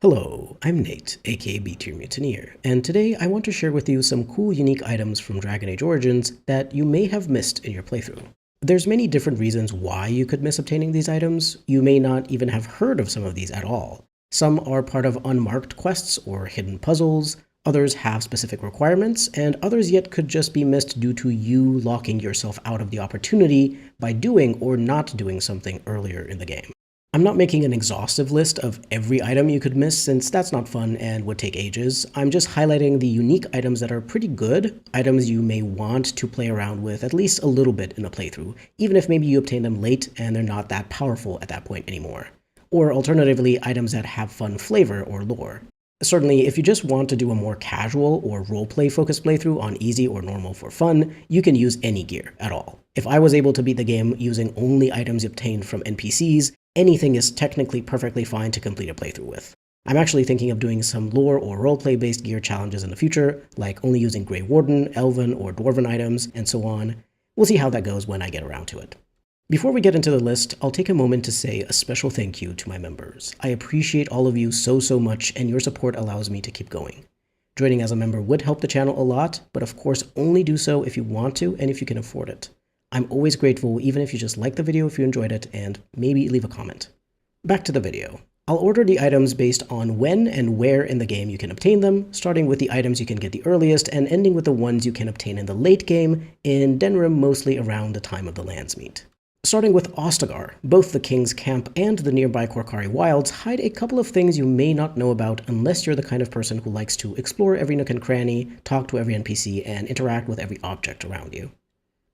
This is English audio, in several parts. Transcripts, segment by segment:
Hello, I'm Nate, aka B-Tier Mutineer, and today I want to share with you some cool unique items from Dragon Age Origins that you may have missed in your playthrough. There's many different reasons why you could miss obtaining these items. You may not even have heard of some of these at all. Some are part of unmarked quests or hidden puzzles, others have specific requirements, and others yet could just be missed due to you locking yourself out of the opportunity by doing or not doing something earlier in the game. I'm not making an exhaustive list of every item you could miss since that's not fun and would take ages. I'm just highlighting the unique items that are pretty good, items you may want to play around with at least a little bit in a playthrough, even if maybe you obtain them late and they're not that powerful at that point anymore. Or alternatively, items that have fun flavor or lore. Certainly, if you just want to do a more casual or roleplay focused playthrough on easy or normal for fun, you can use any gear at all. If I was able to beat the game using only items obtained from NPCs, anything is technically perfectly fine to complete a playthrough with. I'm actually thinking of doing some lore or roleplay based gear challenges in the future, like only using Grey Warden, Elven, or Dwarven items, and so on. We'll see how that goes when I get around to it. Before we get into the list, I'll take a moment to say a special thank you to my members. I appreciate all of you so much, and your support allows me to keep going. Joining as a member would help the channel a lot, but of course only do so if you want to and if you can afford it. I'm always grateful even if you just like the video if you enjoyed it, and maybe leave a comment. Back to the video. I'll order the items based on when and where in the game you can obtain them, starting with the items you can get the earliest and ending with the ones you can obtain in the late game, in Denerim mostly around the time of the Landsmeet. Starting with Ostagar, both the King's Camp and the nearby Korcari Wilds hide a couple of things you may not know about unless you're the kind of person who likes to explore every nook and cranny, talk to every NPC, and interact with every object around you.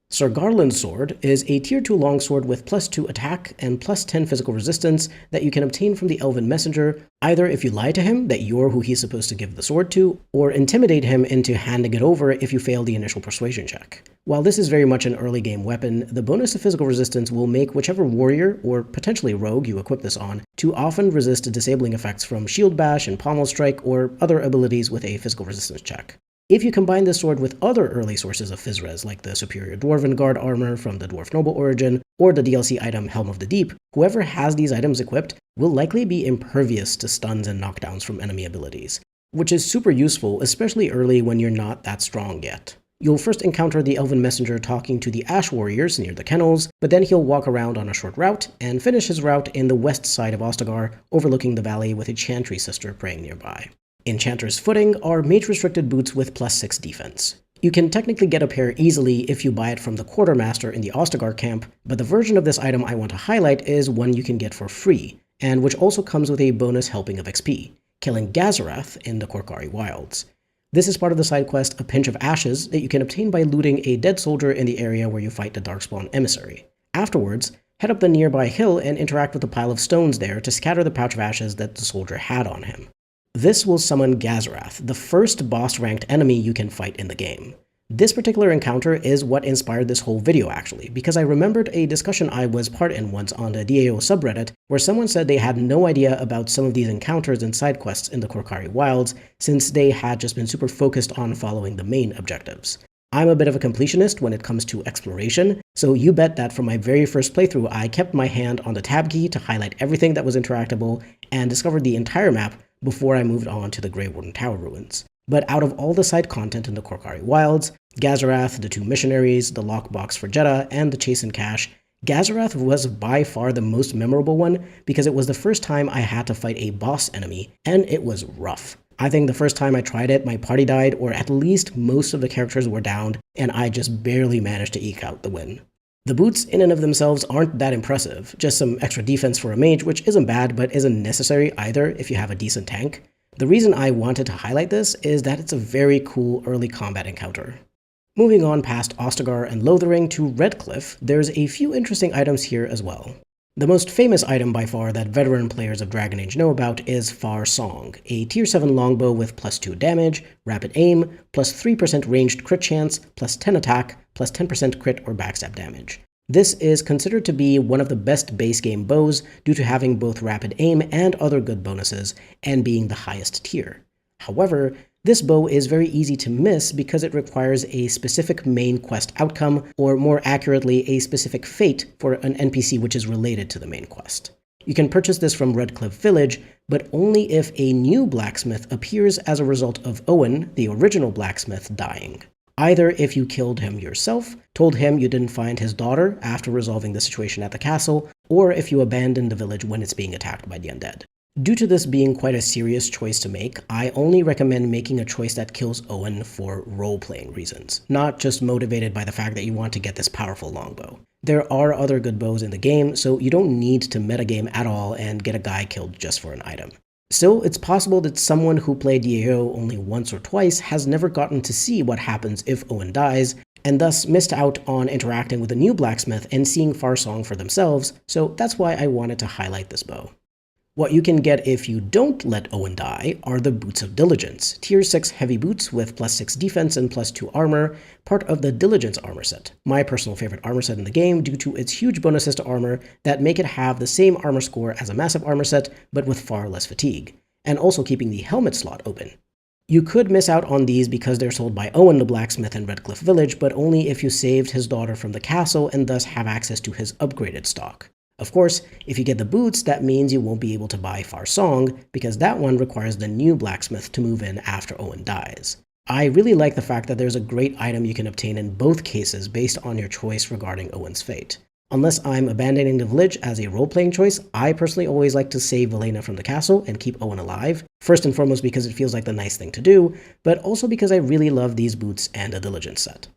Sir Garland's sword is a tier 2 longsword with +2 attack and +10 physical resistance that you can obtain from the Elven Messenger, either if you lie to him that you're who he's supposed to give the sword to, or intimidate him into handing it over if you fail the initial persuasion check. While this is very much an early game weapon, the bonus to physical resistance will make whichever warrior, or potentially rogue you equip this on, to often resist disabling effects from Shield Bash and Pommel Strike or other abilities with a physical resistance check. If you combine this sword with other early sources of phys-res like the Superior Dwarven Guard armor from the Dwarf Noble origin, or the DLC item Helm of the Deep, whoever has these items equipped will likely be impervious to stuns and knockdowns from enemy abilities, which is super useful, especially early when you're not that strong yet. You'll first encounter the Elven Messenger talking to the Ash Warriors near the kennels, but then he'll walk around on a short route and finish his route in the west side of Ostagar, overlooking the valley with a Chantry sister praying nearby. Enchanter's Footing are mage-restricted boots with +6 defense. You can technically get a pair easily if you buy it from the Quartermaster in the Ostagar camp, but the version of this item I want to highlight is one you can get for free, and which also comes with a bonus helping of XP, killing Gazarath in the Korcari Wilds. This is part of the side quest A Pinch of Ashes that you can obtain by looting a dead soldier in the area where you fight the Darkspawn emissary. Afterwards, head up the nearby hill and interact with the pile of stones there to scatter the pouch of ashes that the soldier had on him. This will summon Gazarath, the first boss-ranked enemy you can fight in the game. This particular encounter is what inspired this whole video actually, because I remembered a discussion I was part in once on the DAO subreddit where someone said they had no idea about some of these encounters and side quests in the Korcari Wilds since they had just been super focused on following the main objectives. I'm a bit of a completionist when it comes to exploration, so you bet that from my very first playthrough I kept my hand on the tab key to highlight everything that was interactable and discovered the entire map before I moved on to the Grey Warden Tower ruins. But out of all the side content in the Korcari Wilds, Gazarath, the 2 missionaries, the lockbox for Jeddah, and the chase and cache, Gazarath was by far the most memorable one because it was the first time I had to fight a boss enemy, and it was rough. I think the first time I tried it, my party died, or at least most of the characters were downed, and I just barely managed to eke out the win. The boots in and of themselves aren't that impressive, just some extra defense for a mage, which isn't bad but isn't necessary either if you have a decent tank. The reason I wanted to highlight this is that it's a very cool early combat encounter. Moving on past Ostagar and Lothering to Redcliffe, there's a few interesting items here as well. The most famous item by far that veteran players of Dragon Age know about is Far Song, a tier 7 longbow with +2 damage, rapid aim, +3% ranged crit chance, +10 attack, +10% crit or backstab damage. This is considered to be one of the best base game bows due to having both rapid aim and other good bonuses, and being the highest tier. However, this bow is very easy to miss because it requires a specific main quest outcome, or more accurately, a specific fate for an NPC which is related to the main quest. You can purchase this from Redcliffe Village, but only if a new blacksmith appears as a result of Owen, the original blacksmith, dying. Either if you killed him yourself, told him you didn't find his daughter after resolving the situation at the castle, or if you abandoned the village when it's being attacked by the undead. Due to this being quite a serious choice to make, I only recommend making a choice that kills Owen for role-playing reasons, not just motivated by the fact that you want to get this powerful longbow. There are other good bows in the game, so you don't need to metagame at all and get a guy killed just for an item. Still, it's possible that someone who played Yeo only once or twice has never gotten to see what happens if Owen dies, and thus missed out on interacting with a new blacksmith and seeing Farsong for themselves, so that's why I wanted to highlight this bow. What you can get if you don't let Owen die are the Boots of Diligence, tier 6 heavy boots with +6 defense and +2 armor, part of the Diligence armor set, my personal favorite armor set in the game due to its huge bonuses to armor that make it have the same armor score as a massive armor set, but with far less fatigue, and also keeping the helmet slot open. You could miss out on these because they're sold by Owen the blacksmith in Redcliffe Village, but only if you saved his daughter from the castle and thus have access to his upgraded stock. Of course, if you get the boots, that means you won't be able to buy Farsong, because that one requires the new blacksmith to move in after Owen dies. I really like the fact that there's a great item you can obtain in both cases based on your choice regarding Owen's fate. Unless I'm abandoning the village as a role-playing choice, I personally always like to save Velena from the castle and keep Owen alive, first and foremost because it feels like the nice thing to do, but also because I really love these boots and a Diligence set.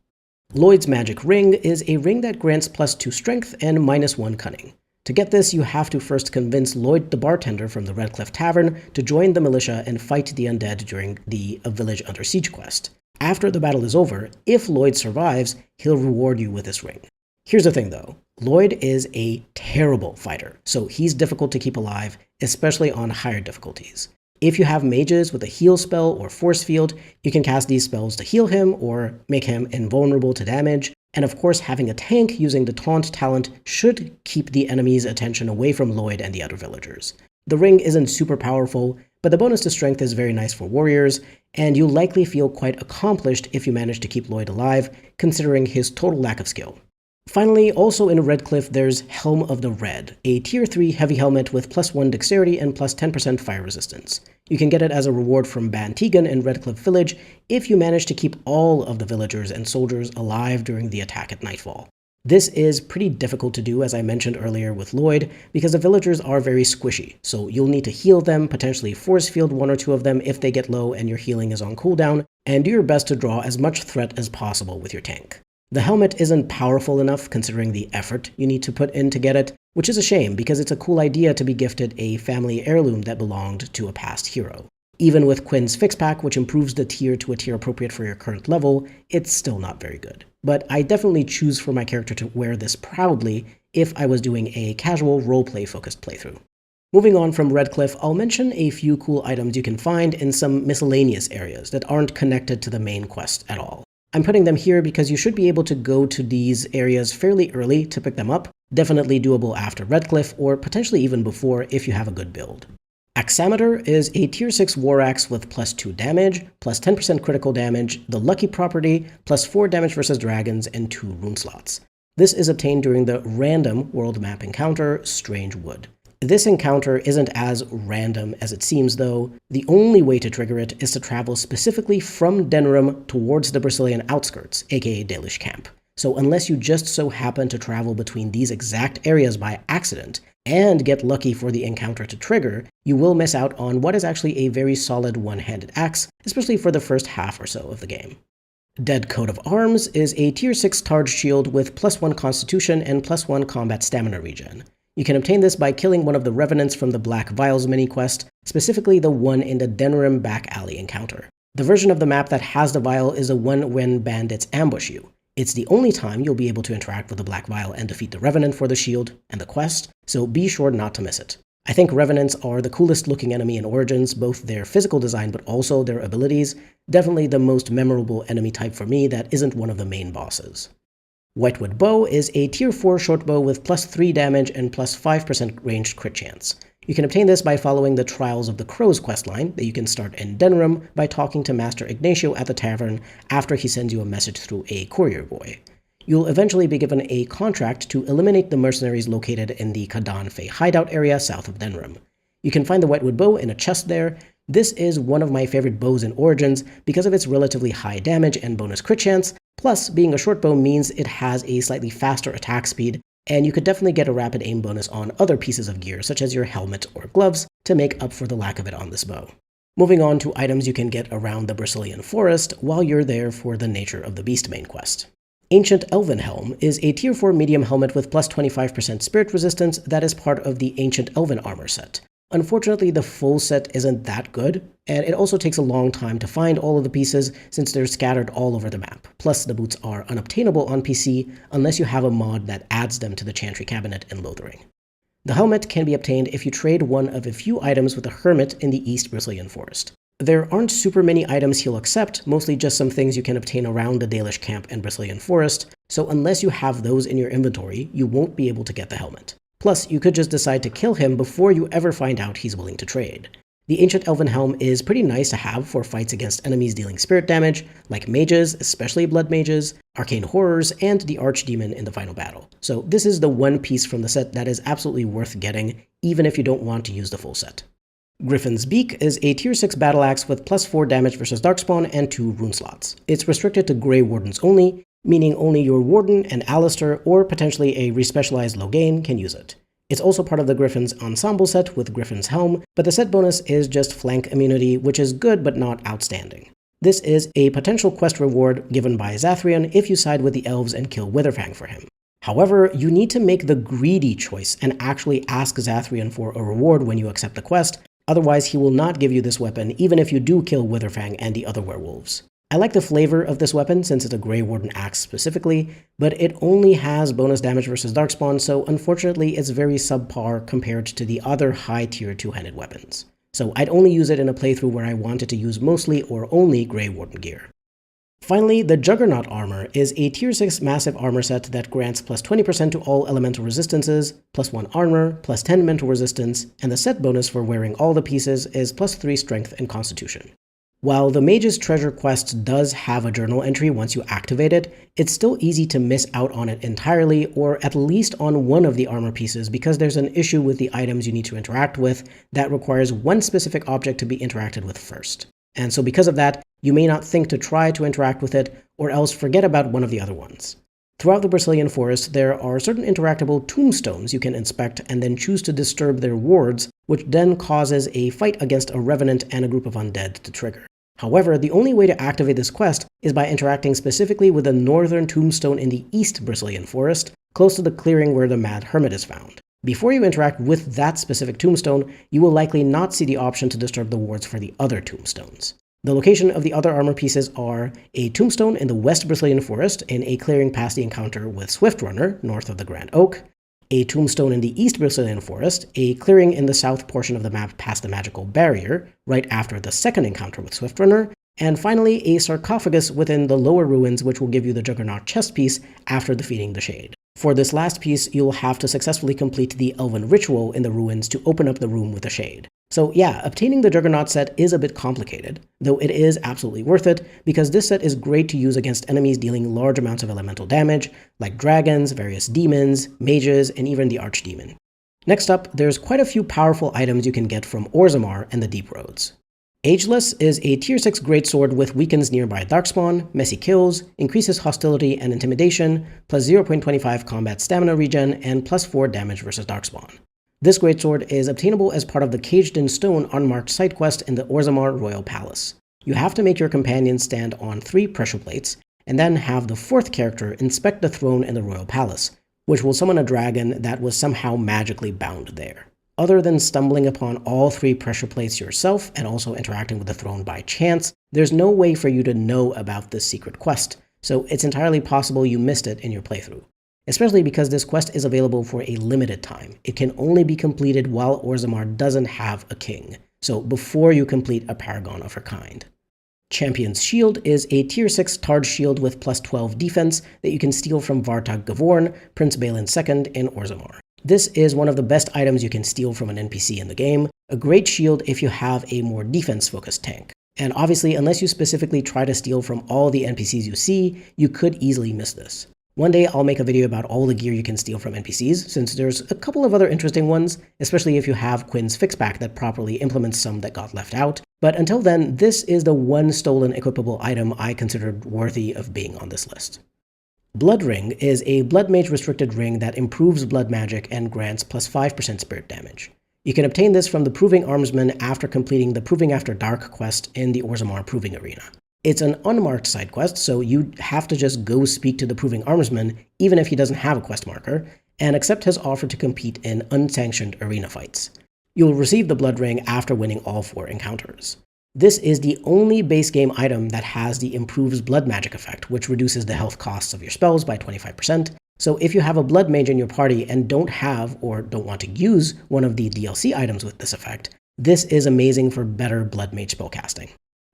Lloyd's Magic Ring is a ring that grants +2 strength and -1 cunning. To get this, you have to first convince Lloyd the bartender from the Redcliffe Tavern to join the militia and fight the undead during the Village Under Siege quest. After the battle is over, if Lloyd survives, he'll reward you with this ring. Here's the thing though, Lloyd is a terrible fighter, so he's difficult to keep alive, especially on higher difficulties. If you have mages with a heal spell or force field, you can cast these spells to heal him or make him invulnerable to damage. And of course, having a tank using the taunt talent should keep the enemy's attention away from Lloyd and the other villagers. The ring isn't super powerful, but the bonus to strength is very nice for warriors, and you'll likely feel quite accomplished if you manage to keep Lloyd alive, considering his total lack of skill. Finally, also in Redcliffe, there's Helm of the Red, a tier 3 heavy helmet with +1 dexterity and +10% fire resistance. You can get it as a reward from Ban Tegan in Redcliffe Village if you manage to keep all of the villagers and soldiers alive during the attack at nightfall. This is pretty difficult to do, as I mentioned earlier with Lloyd, because the villagers are very squishy, so you'll need to heal them, potentially force field 1 or 2 of them if they get low and your healing is on cooldown, and do your best to draw as much threat as possible with your tank. The helmet isn't powerful enough considering the effort you need to put in to get it, which is a shame because it's a cool idea to be gifted a family heirloom that belonged to a past hero. Even with Quinn's Fix Pack, which improves the tier to a tier appropriate for your current level, it's still not very good. But I definitely choose for my character to wear this proudly if I was doing a casual roleplay focused playthrough. Moving on from Redcliffe, I'll mention a few cool items you can find in some miscellaneous areas that aren't connected to the main quest at all. I'm putting them here because you should be able to go to these areas fairly early to pick them up, definitely doable after Redcliffe, or potentially even before if you have a good build. Axameter is a tier 6 war axe with +2 damage, +10% critical damage, the lucky property, +4 damage versus dragons, and 2 rune slots. This is obtained during the random world map encounter, Strange Wood. This encounter isn't as random as it seems though. The only way to trigger it is to travel specifically from Denerim towards the Brecilian outskirts, aka Dalish Camp. So unless you just so happen to travel between these exact areas by accident, and get lucky for the encounter to trigger, you will miss out on what is actually a very solid one-handed axe, especially for the first half or so of the game. Dead Coat of Arms is a tier 6 Targe shield with +1 constitution and +1 combat stamina regen. You can obtain this by killing one of the revenants from the Black Vials mini-quest, specifically the one in the Denerim back alley encounter. The version of the map that has the vial is the one when bandits ambush you. It's the only time you'll be able to interact with the Black Vial and defeat the Revenant for the shield and the quest, so be sure not to miss it. I think Revenants are the coolest looking enemy in Origins, both their physical design but also their abilities. Definitely the most memorable enemy type for me that isn't one of the main bosses. Whitewood Bow is a tier 4 short bow with +3 damage and +5% ranged crit chance. You can obtain this by following the Trials of the Crows questline that you can start in Denerim by talking to Master Ignacio at the tavern after he sends you a message through a courier boy. you'll eventually be given a contract to eliminate the mercenaries located in the Kadan Fey hideout area south of Denerim. You can find the Wetwood bow in a chest there. This is one of my favorite bows in Origins because of its relatively high damage and bonus crit chance, plus being a short bow means it has a slightly faster attack speed, and you could definitely get a rapid aim bonus on other pieces of gear such as your helmet or gloves to make up for the lack of it on this bow. Moving on to items you can get around the Brecilian Forest while you're there for the Nature of the Beast main quest. Ancient Elven Helm is a tier 4 medium helmet with plus 25% spirit resistance that is part of the Ancient Elven armor set. Unfortunately, the full set isn't that good, and it also takes a long time to find all of the pieces since they're scattered all over the map. Plus, the boots are unobtainable on PC unless you have a mod that adds them to the Chantry Cabinet in Lothering. The helmet can be obtained if you trade one of a few items with a hermit in the East Brecilian Forest. There aren't super many items he'll accept, mostly just some things you can obtain around the Dalish camp and Brecilian Forest, so unless you have those in your inventory, you won't be able to get the helmet. Plus, you could just decide to kill him before you ever find out he's willing to trade. The Ancient Elven Helm is pretty nice to have for fights against enemies dealing spirit damage, like mages, especially blood mages, arcane horrors, and the archdemon in the final battle. So this is the one piece from the set that is absolutely worth getting, even if you don't want to use the full set. Griffin's Beak is a tier 6 battle axe with plus 4 damage versus Darkspawn and 2 rune slots. It's restricted to Grey Wardens only, meaning only your Warden and Alistair or potentially a respecialized Loghain can use it. It's also part of the Griffin's ensemble set with Griffin's Helm, but the set bonus is just flank immunity, which is good but not outstanding. This is a potential quest reward given by Zathrian if you side with the elves and kill Witherfang for him. However, you need to make the greedy choice and actually ask Zathrian for a reward when you accept the quest, otherwise he will not give you this weapon even if you do kill Witherfang and the other werewolves. I like the flavor of this weapon since it's a Grey Warden axe specifically, but it only has bonus damage versus Darkspawn, so unfortunately it's very subpar compared to the other high tier two-handed weapons. So I'd only use it in a playthrough where I wanted to use mostly or only Grey Warden gear. Finally, the Juggernaut armor is a tier 6 massive armor set that grants plus 20% to all elemental resistances, plus 1 armor, plus 10 mental resistance, and the set bonus for wearing all the pieces is plus 3 strength and constitution. While the Mage's Treasure quest does have a journal entry once you activate it, it's still easy to miss out on it entirely, or at least on one of the armor pieces, because there's an issue with the items you need to interact with that requires one specific object to be interacted with first. And so because of that, you may not think to try to interact with it, or else forget about one of the other ones. Throughout the Brecilian Forest, there are certain interactable tombstones you can inspect and then choose to disturb their wards, which then causes a fight against a revenant and a group of undead to trigger. However, the only way to activate this quest is by interacting specifically with the northern tombstone in the East Brecilian Forest, close to the clearing where the Mad Hermit is found. Before you interact with that specific tombstone, you will likely not see the option to disturb the wards for the other tombstones. The location of the other armor pieces are a tombstone in the West Brecilian Forest in a clearing past the encounter with Swiftrunner, north of the Grand Oak, a tombstone in the East Brecilian Forest, a clearing in the south portion of the map past the Magical Barrier, right after the second encounter with Swiftrunner, and finally a sarcophagus within the lower ruins which will give you the Juggernaut chest piece after defeating the Shade. For this last piece, you'll have to successfully complete the Elven ritual in the ruins to open up the room with the Shade. So yeah, obtaining the Juggernaut set is a bit complicated, though it is absolutely worth it, because this set is great to use against enemies dealing large amounts of elemental damage, like dragons, various demons, mages, and even the archdemon. Next up, there's quite a few powerful items you can get from Orzammar and the Deep Roads. Ageless is a tier 6 greatsword with weakens nearby Darkspawn, messy kills, increases hostility and intimidation, plus 0.25 combat stamina regen, and plus 4 damage versus Darkspawn. This greatsword is obtainable as part of the Caged in Stone unmarked side quest in the Orzammar Royal Palace. You have to make your companion stand on 3 pressure plates, and then have the 4th character inspect the throne in the Royal Palace, which will summon a dragon that was somehow magically bound there. Other than stumbling upon all 3 pressure plates yourself and also interacting with the throne by chance, there's no way for you to know about this secret quest, so it's entirely possible you missed it in your playthrough. Especially because this quest is available for a limited time. It can only be completed while Orzammar doesn't have a king, so before you complete a paragon of her kind. Champion's Shield is a tier 6 Targe shield with plus 12 defense that you can steal from Vartag Gavorn, Prince Balin II in Orzammar. This is one of the best items you can steal from an NPC in the game, a great shield if you have a more defense-focused tank. And obviously, unless you specifically try to steal from all the NPCs you see, you could easily miss this. One day I'll make a video about all the gear you can steal from NPCs, since there's a couple of other interesting ones, especially if you have Quinn's fixback that properly implements some that got left out. But until then, this is the one stolen equipable item I considered worthy of being on this list. Blood Ring is a Blood Mage restricted ring that improves blood magic and grants plus 5% spirit damage. You can obtain this from the Proving Armsman after completing the Proving After Dark quest in the Orzammar Proving Arena. It's an unmarked side quest, so you have to just go speak to the Proving Armsman, even if he doesn't have a quest marker, and accept his offer to compete in unsanctioned arena fights. You'll receive the Blood Ring after winning all 4 encounters. This is the only base game item that has the Improves Blood Magic effect, which reduces the health costs of your spells by 25%, so if you have a Blood Mage in your party and don't have or don't want to use one of the DLC items with this effect, this is amazing for better Blood Mage spellcasting.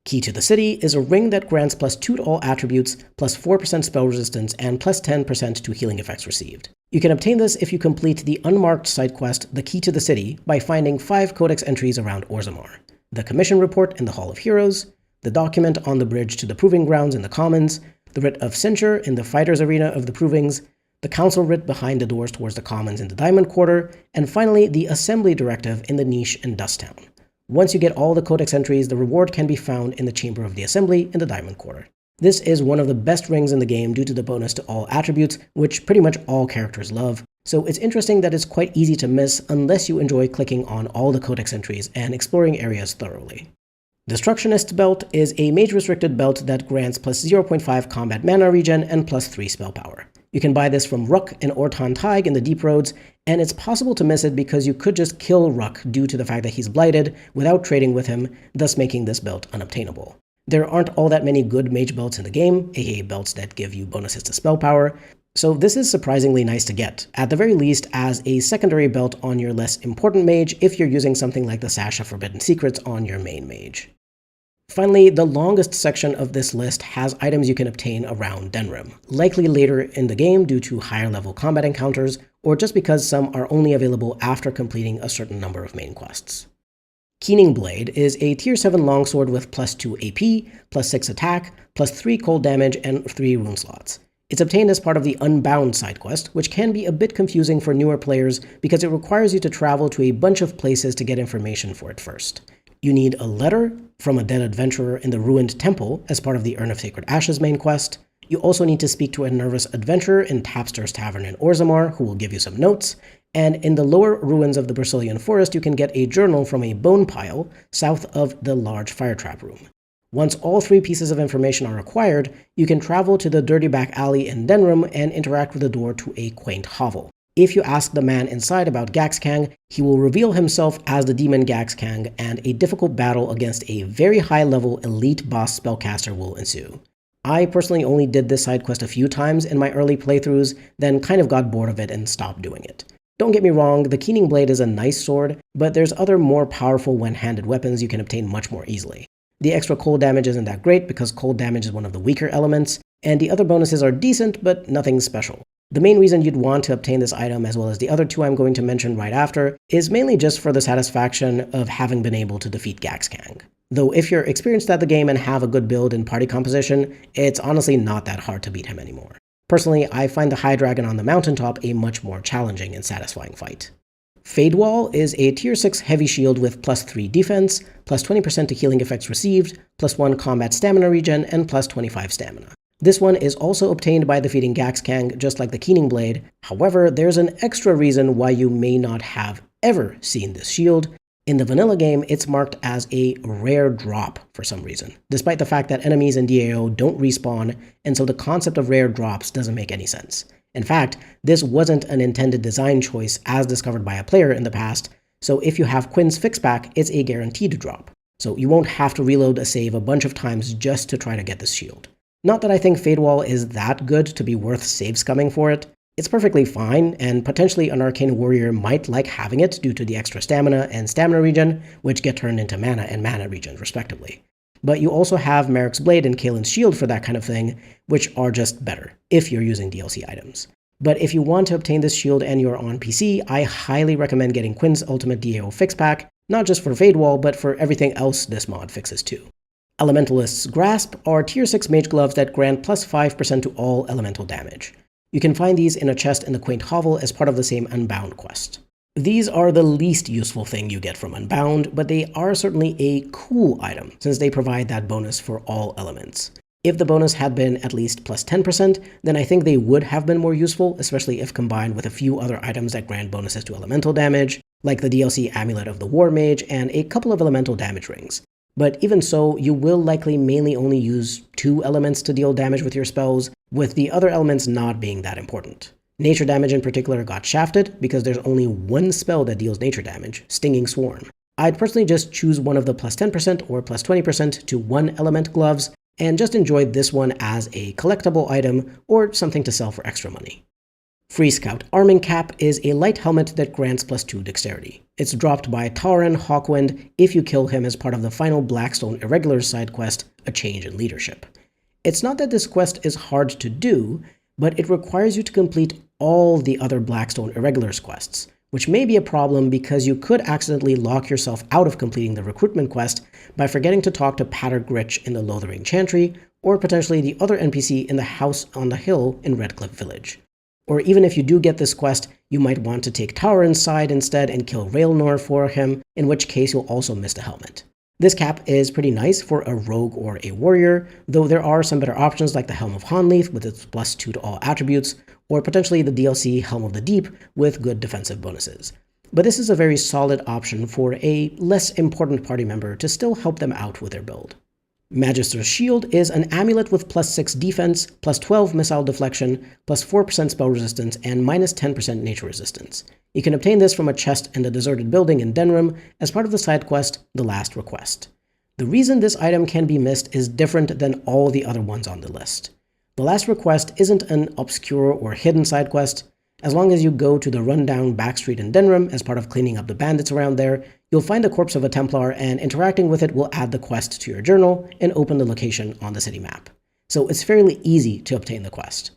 Key to the City is a ring that grants plus 2 to all attributes, plus 4% spell resistance, and plus 10% to healing effects received. You can obtain this if you complete the unmarked side quest, The Key to the City, by finding 5 codex entries around Orzammar: the Commission Report in the Hall of Heroes, the document on the bridge to the Proving Grounds in the Commons, the Writ of Censure in the Fighters Arena of the Provings, the Council Writ behind the doors towards the Commons in the Diamond Quarter, and finally the Assembly Directive in the Niche in Dusttown. Once you get all the codex entries, the reward can be found in the Chamber of the Assembly in the Diamond Quarter. This is one of the best rings in the game due to the bonus to all attributes, which pretty much all characters love, so it's interesting that it's quite easy to miss unless you enjoy clicking on all the codex entries and exploring areas thoroughly. Destructionist's Belt is a mage-restricted belt that grants plus 0.5 combat mana regen and plus 3 spell power. You can buy this from Ruck and Ortan Taig in the Deep Roads, and it's possible to miss it because you could just kill Ruck due to the fact that he's blighted without trading with him, thus making this belt unobtainable. There aren't all that many good mage belts in the game, aka belts that give you bonuses to spell power, so this is surprisingly nice to get, at the very least as a secondary belt on your less important mage if you're using something like the Sash of Forbidden Secrets on your main mage. Finally, the longest section of this list has items you can obtain around Denerim, likely later in the game due to higher level combat encounters, or just because some are only available after completing a certain number of main quests. Keening Blade is a tier 7 longsword with plus 2 AP, plus 6 attack, plus 3 cold damage, and 3 rune slots. It's obtained as part of the Unbound side quest, which can be a bit confusing for newer players because it requires you to travel to a bunch of places to get information for it first. You need a letter from a dead adventurer in the ruined temple as part of the Urn of Sacred Ashes main quest. You also need to speak to a nervous adventurer in Tapster's Tavern in Orzammar, who will give you some notes. And in the lower ruins of the Brecilian Forest, you can get a journal from a bone pile south of the large fire trap room. Once all 3 pieces of information are acquired, you can travel to the Dirty Back Alley in Denerim and interact with the door to a quaint hovel. If you ask the man inside about Gaxkang, he will reveal himself as the demon Gaxkang, and a difficult battle against a very high-level elite boss spellcaster will ensue. I personally only did this side quest a few times in my early playthroughs, then kind of got bored of it and stopped doing it. Don't get me wrong, the Keening Blade is a nice sword, but there's other more powerful one-handed weapons you can obtain much more easily. The extra cold damage isn't that great because cold damage is one of the weaker elements, and the other bonuses are decent, but nothing special. The main reason you'd want to obtain this item, as well as the other 2 I'm going to mention right after, is mainly just for the satisfaction of having been able to defeat Gaxkang. Though if you're experienced at the game and have a good build and party composition, it's honestly not that hard to beat him anymore. Personally, I find the High Dragon on the mountaintop a much more challenging and satisfying fight. Fadewall is a tier 6 heavy shield with plus 3 defense, plus 20% to healing effects received, plus 1 combat stamina regen, and plus 25 stamina. This one is also obtained by defeating Gaxkang, just like the Keening Blade. However, there's an extra reason why you may not have ever seen this shield. In the vanilla game, it's marked as a rare drop for some reason, despite the fact that enemies in DAO don't respawn, and so the concept of rare drops doesn't make any sense. In fact, this wasn't an intended design choice as discovered by a player in the past, so if you have Quinn's fixback, it's a guaranteed drop. So you won't have to reload a save a bunch of times just to try to get this shield. Not that I think Fadewall is that good to be worth save scumming for it. It's perfectly fine, and potentially an Arcane Warrior might like having it due to the extra stamina and stamina regen, which get turned into mana and mana regen respectively. But you also have Merrick's Blade and Kaelin's Shield for that kind of thing, which are just better, if you're using DLC items. But if you want to obtain this shield and you're on PC, I highly recommend getting Quinn's Ultimate DAO Fix Pack, not just for Fadewall, but for everything else this mod fixes too. Elementalist's Grasp are tier 6 mage gloves that grant plus 5% to all elemental damage. You can find these in a chest in the Quaint Hovel as part of the same Unbound quest. These are the least useful thing you get from Unbound, but they are certainly a cool item, since they provide that bonus for all elements. If the bonus had been at least plus 10%, then I think they would have been more useful, especially if combined with a few other items that grant bonuses to elemental damage, like the DLC Amulet of the War Mage and a couple of elemental damage rings. But even so, you will likely mainly only use 2 elements to deal damage with your spells, with the other elements not being that important. Nature damage in particular got shafted because there's only one spell that deals nature damage, Stinging Swarm. I'd personally just choose one of the plus 10% or plus 20% to 1 element gloves and just enjoy this one as a collectible item or something to sell for extra money. Free Scout Arming Cap is a light helmet that grants plus 2 dexterity. It's dropped by Tauren Hawkwind if you kill him as part of the final Blackstone Irregulars side quest, A Change in Leadership. It's not that this quest is hard to do, but it requires you to complete all the other Blackstone Irregulars quests, which may be a problem because you could accidentally lock yourself out of completing the recruitment quest by forgetting to talk to Patter Gritch in the Lothering Chantry, or potentially the other NPC in the house on the hill in Redcliffe Village. Or even if you do get this quest, you might want to take Tauren's side instead and kill Raelnor for him, in which case you'll also miss the helmet. This cap is pretty nice for a rogue or a warrior, though there are some better options like the Helm of Hanleaf with its plus 2 to all attributes, or potentially the DLC Helm of the Deep with good defensive bonuses. But this is a very solid option for a less important party member to still help them out with their build. Magister's Shield is an amulet with plus 6 defense, plus 12 missile deflection, plus 4% spell resistance, and minus 10% nature resistance. You can obtain this from a chest in the deserted building in Denerim as part of the side quest, The Last Request. The reason this item can be missed is different than all the other ones on the list. The Last Request isn't an obscure or hidden side quest. As long as you go to the rundown back street in Denerim as part of cleaning up the bandits around there, you'll find the corpse of a Templar, and interacting with it will add the quest to your journal and open the location on the city map. So it's fairly easy to obtain the quest.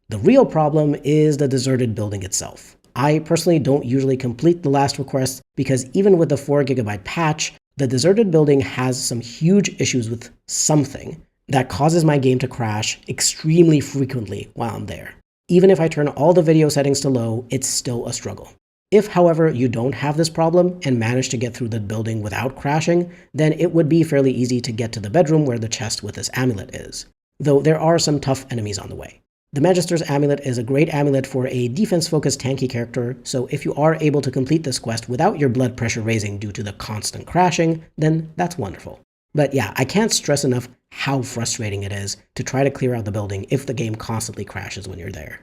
The real problem is the deserted building itself. I personally don't usually complete the Last Request because even with the 4GB patch, the deserted building has some huge issues with something that causes my game to crash extremely frequently while I'm there. Even if I turn all the video settings to low, it's still a struggle. If, however, you don't have this problem and manage to get through the building without crashing, then it would be fairly easy to get to the bedroom where the chest with this amulet is, though there are some tough enemies on the way. The Magister's Amulet is a great amulet for a defense-focused tanky character, so if you are able to complete this quest without your blood pressure raising due to the constant crashing, then that's wonderful. But yeah, I can't stress enough how frustrating it is to try to clear out the building if the game constantly crashes when you're there.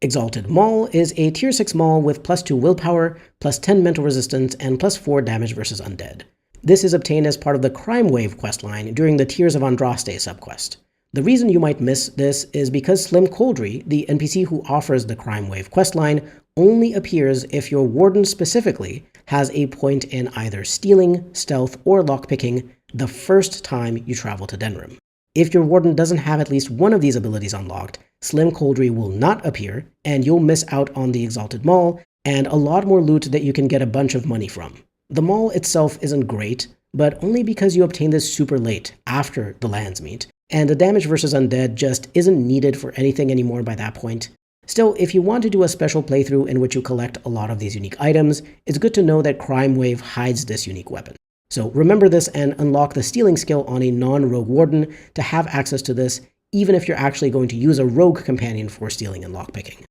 Exalted Maul is a tier 6 Maul with plus 2 willpower, plus 10 mental resistance, and plus 4 damage versus undead. This is obtained as part of the Crime Wave questline during the Tears of Andraste subquest. The reason you might miss this is because Slim Coldry, the NPC who offers the Crime Wave questline, only appears if your warden specifically has a point in either stealing, stealth, or lockpicking the first time you travel to Denerim. If your warden doesn't have at least one of these abilities unlocked, Slim Coldry will not appear, and you'll miss out on the Exalted Maul and a lot more loot that you can get a bunch of money from. The Maul itself isn't great, but only because you obtain this super late, after the lands meet, and the damage versus undead just isn't needed for anything anymore by that point. Still, if you want to do a special playthrough in which you collect a lot of these unique items, it's good to know that Crime Wave hides this unique weapon. So remember this and unlock the stealing skill on a non-rogue warden to have access to this, even if you're actually going to use a rogue companion for stealing and lockpicking.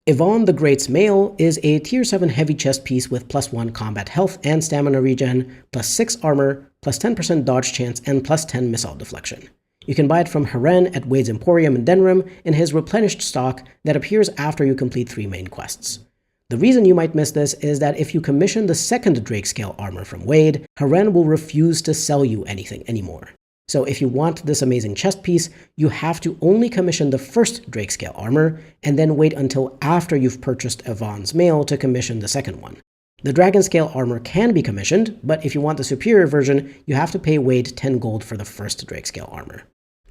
Yvonne the Great's Mail is a tier 7 heavy chest piece with plus 1 combat health and stamina regen, plus 6 armor, plus 10% dodge chance, and plus 10 missile deflection. You can buy it from Haren at Wade's Emporium in Denerim in his replenished stock that appears after you complete 3 main quests. The reason you might miss this is that if you commission the second Drakescale armor from Wade, Haren will refuse to sell you anything anymore. So if you want this amazing chest piece, you have to only commission the first Drakescale armor, and then wait until after you've purchased Yvonne's mail to commission the second one. The Dragonscale armor can be commissioned, but if you want the superior version, you have to pay Wade 10 gold for the first Drakescale armor.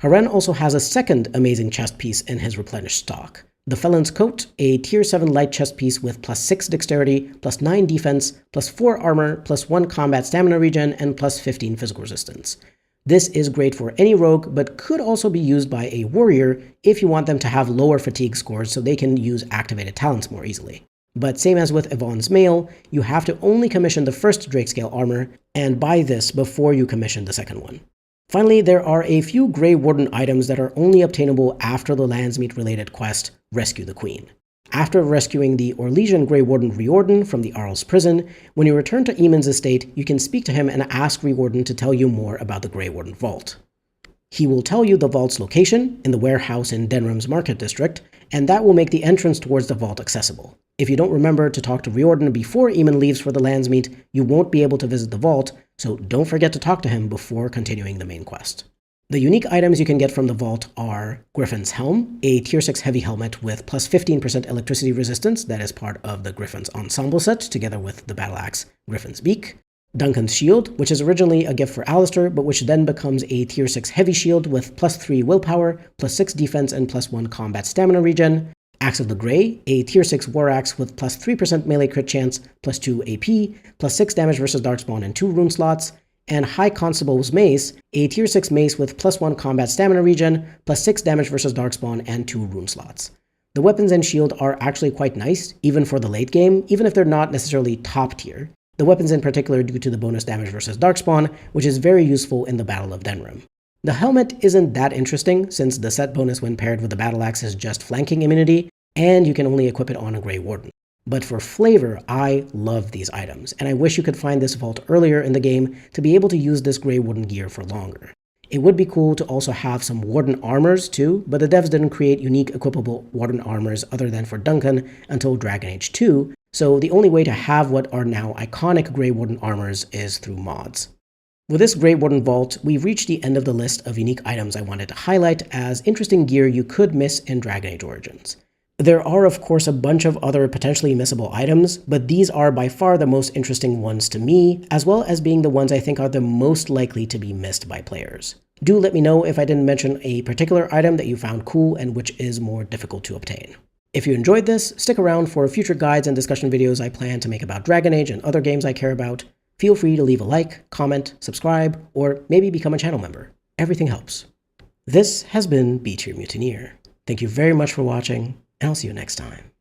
Haren also has a second amazing chest piece in his replenished stock. The Felon's Coat, a tier 7 light chest piece with plus 6 dexterity, plus 9 defense, plus 4 armor, plus 1 combat stamina regen, and plus 15 physical resistance. This is great for any rogue, but could also be used by a warrior if you want them to have lower fatigue scores so they can use activated talents more easily. But same as with Yvonne's Mail, you have to only commission the first Drakescale armor, and buy this before you commission the second one. Finally, there are a few Grey Warden items that are only obtainable after the Landsmeet related quest, Rescue the Queen. After rescuing the Orlesian Grey Warden Riordan from the Arl's prison, when you return to Eamon's estate, you can speak to him and ask Riordan to tell you more about the Grey Warden Vault. He will tell you the vault's location, in the warehouse in Denerim's Market District, and that will make the entrance towards the vault accessible. If you don't remember to talk to Riordan before Eamon leaves for the Landsmeet, you won't be able to visit the vault, so don't forget to talk to him before continuing the main quest. The unique items you can get from the vault are Griffin's Helm, a tier 6 heavy helmet with plus 15% electricity resistance that is part of the Griffin's ensemble set, together with the battle axe Griffin's Beak. Duncan's Shield, which is originally a gift for Alistair, but which then becomes a tier 6 heavy shield with plus 3 willpower, plus 6 defense, and plus 1 combat stamina regen. Axe of the Grey, a tier 6 war axe with plus 3% melee crit chance, plus 2 AP, plus 6 damage versus Darkspawn and 2 rune slots. And High Constable's Mace, a tier 6 mace with plus 1 combat stamina regen, plus 6 damage versus Darkspawn, and 2 rune slots. The weapons and shield are actually quite nice, even for the late game, even if they're not necessarily top tier. The weapons in particular due to the bonus damage versus Darkspawn, which is very useful in the Battle of Denerim. The helmet isn't that interesting, since the set bonus when paired with the battle axe is just flanking immunity, and you can only equip it on a Grey Warden. But for flavor, I love these items, and I wish you could find this vault earlier in the game to be able to use this Grey Warden gear for longer. It would be cool to also have some Warden armors too, but the devs didn't create unique equipable Warden armors other than for Duncan until Dragon Age 2, so the only way to have what are now iconic Grey Warden armors is through mods. With this Grey Warden vault, we've reached the end of the list of unique items I wanted to highlight as interesting gear you could miss in Dragon Age Origins. There are of course a bunch of other potentially missable items, but these are by far the most interesting ones to me, as well as being the ones I think are the most likely to be missed by players. Do let me know if I didn't mention a particular item that you found cool and which is more difficult to obtain. If you enjoyed this, stick around for future guides and discussion videos I plan to make about Dragon Age and other games I care about. Feel free to leave a like, comment, subscribe, or maybe become a channel member. Everything helps. This has been B Tier Mutineer. Thank you very much for watching, and I'll see you next time.